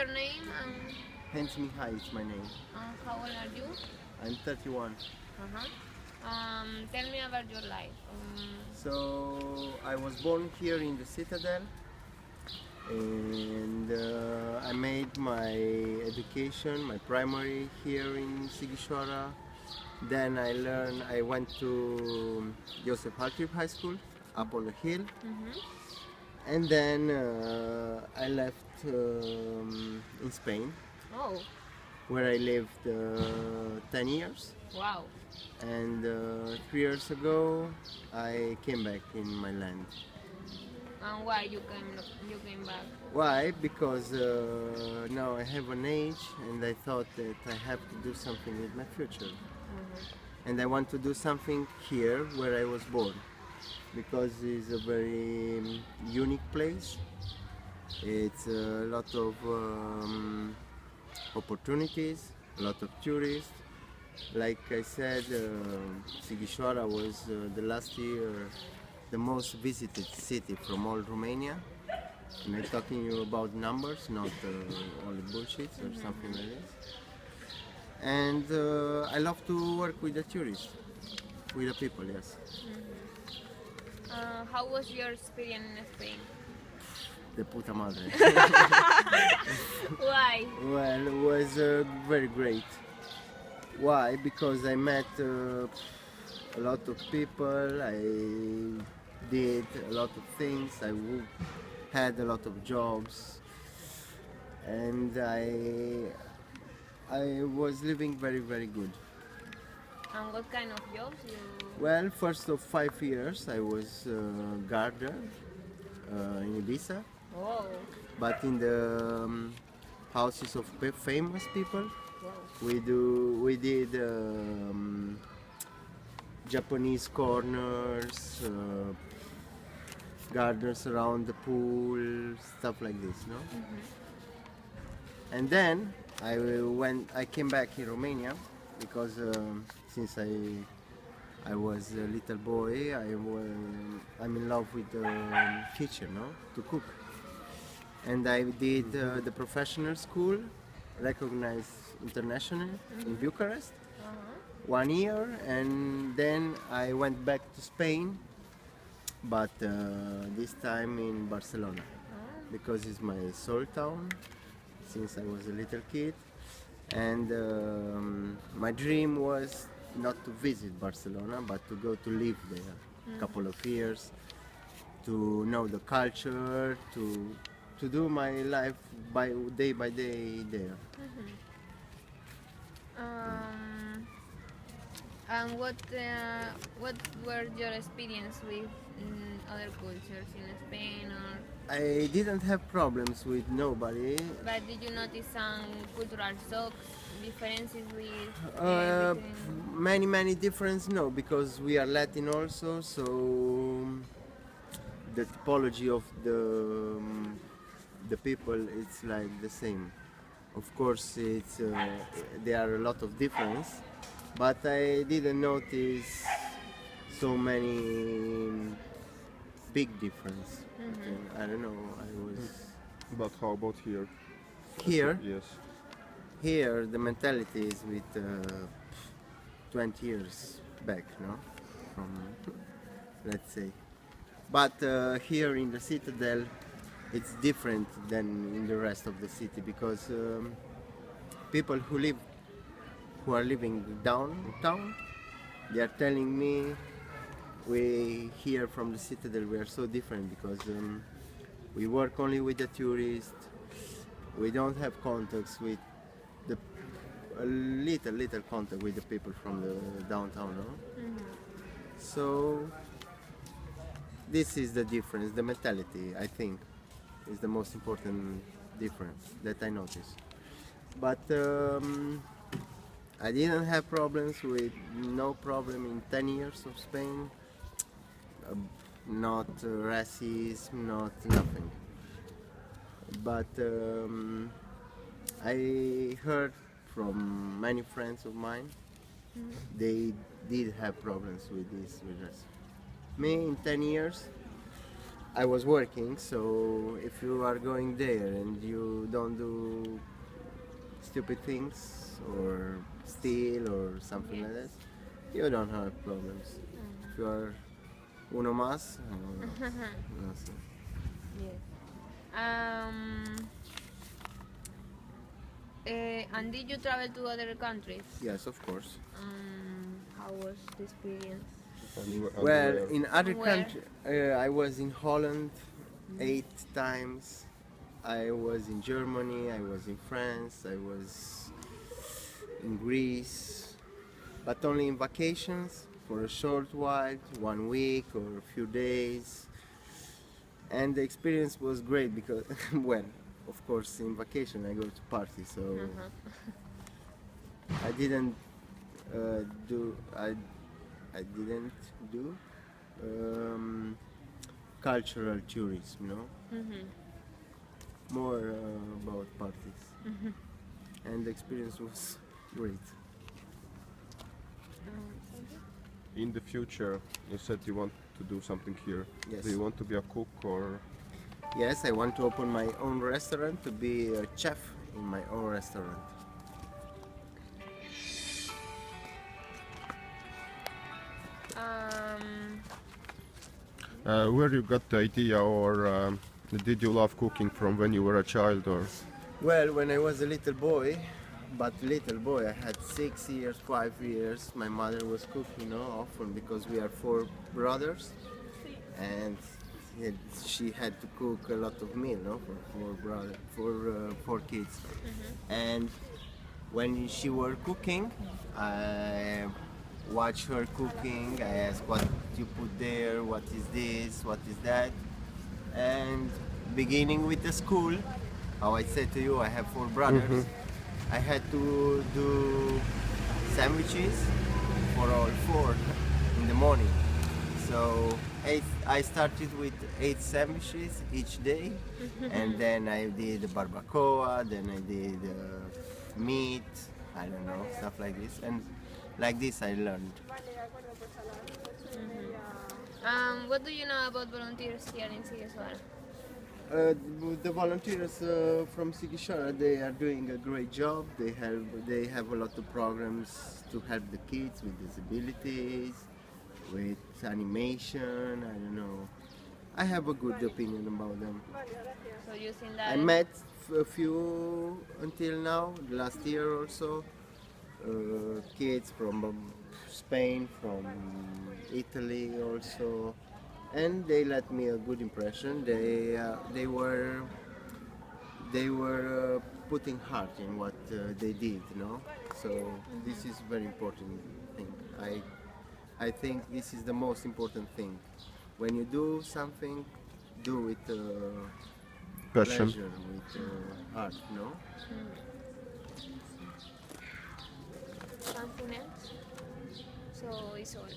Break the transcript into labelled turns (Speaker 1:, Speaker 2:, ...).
Speaker 1: your name and
Speaker 2: Hence Mihai is my name.
Speaker 1: how old are you?
Speaker 2: I'm 31.
Speaker 1: Uh-huh. Tell me about your life.
Speaker 2: So I was born here in the Citadel, and I made my education, my primary here in Sighisoara. Then I went to Joseph Haltrip High School up on the hill, and then I left in Spain,
Speaker 1: Oh,
Speaker 2: where I lived 10 years.
Speaker 1: wow.
Speaker 2: And 3 years ago I came back in my land.
Speaker 1: And why you came back?
Speaker 2: Why? Because now I have an age and I thought that I have to do something with my future. And I want to do something here where I was born, because it's a very unique place. It's a lot of opportunities, a lot of tourists. Like I said, Sighisoara was the last year the most visited city from all Romania. And I'm talking you about numbers, not only bullshit or something like this. And I love to work with the tourists, with the people, yes.
Speaker 1: How was your experience in Spain?
Speaker 2: De puta madre.
Speaker 1: Why?
Speaker 2: Well, it was very great. Why? Because I met a lot of people, I did a lot of things, had a lot of jobs, and I was living very, very good.
Speaker 1: And what kind of jobs you?
Speaker 2: Well, first of 5 years I was gardener in Ibiza,
Speaker 1: Oh,
Speaker 2: but in the houses of famous people.
Speaker 1: wow.
Speaker 2: We did Japanese corners, gardens around the pool, stuff like this, no? And then I came back in Romania because since I was a little boy, I'm in love with the kitchen, no? To cook. And I did the professional school, recognized internationally in Bucharest, 1 year, and then I went back to Spain, but this time in Barcelona, because it's my soul town since I was a little kid, and my dream was not to visit Barcelona, but to go to live there a couple of years, to know the culture, to do my life day by day there.
Speaker 1: And what were your experience with other cultures in Spain, or
Speaker 2: I didn't have problems with nobody.
Speaker 1: but did you notice some cultural shocks, differences with between?
Speaker 2: Many difference, no, because we are Latin also, so the typology of the people it's like the same. Of course, there are a lot of difference, but I didn't notice so many big difference. I don't know. I was
Speaker 3: But how about here?
Speaker 2: here.
Speaker 3: Yes.
Speaker 2: Here, the mentality is with 20 years back, no? From, let's say. But here in the Citadel, it's different than in the rest of the city, because people who are living downtown, they are telling me we here from the Citadel we are so different, because we work only with the tourists, we don't have contacts with a little contact with the people from the downtown, no? So this is the difference, the mentality, I think, is the most important difference that I noticed. But I didn't have problems with no problem in 10 years of Spain, not racism, not nothing. But I heard from many friends of mine, they did have problems with this, with racism. Me, in 10 years, I was working, so if you are going there and you don't do stupid things or steal or something like that, you don't have problems. If you are uno más, no sé.
Speaker 1: Yes. And did you travel to other countries?
Speaker 2: Yes, of course.
Speaker 1: How was the experience?
Speaker 3: And
Speaker 2: Well,
Speaker 3: where?
Speaker 2: in other
Speaker 1: Where?
Speaker 2: countries, I was in Holland 8 times. I was in Germany. I was in France. I was in Greece, but only in vacations for a short while, 1 week or a few days. And the experience was great because, well, of course, in vacation I go to party, so I didn't do I didn't do cultural tourism, more about parties, and the experience was great.
Speaker 3: In the future, you said you want to do something here.
Speaker 2: Yes.
Speaker 3: Do you want to be a cook or?
Speaker 2: Yes, I want to open my own restaurant, to be a chef in my own restaurant.
Speaker 3: Where you got the idea, or did you love cooking from when you were a child, or?
Speaker 2: Well, when I was a little boy, I had 6 years, 5 years, my mother was cooking, often, because we are 4 brothers, and she had to cook a lot of meal, for 4 kids. And when she were cooking, I watch her cooking. I ask what you put there, what is this, what is that, and beginning with the school, how I said to you, I have 4 brothers. I had to do sandwiches for all 4 in the morning. So I started with 8 sandwiches each day, and then I did barbacoa, then I did meat, I don't know, stuff like this, and like this I learned.
Speaker 1: What do you know about volunteers here in Sighiswara?
Speaker 2: The volunteers from Sighiswara, they are doing a great job. They have a lot of programs to help the kids with disabilities, with animation. I don't know. I have a good opinion about them.
Speaker 1: So using that.
Speaker 2: I met a few until now, last year or so, kids from Spain, from Italy also, and they left me a good impression. They were putting heart in what they did, So this is very important thing. I think this is the most important thing. When you do something, do with
Speaker 3: Passion.
Speaker 2: pleasure, with heart,
Speaker 1: Something else? So it's all.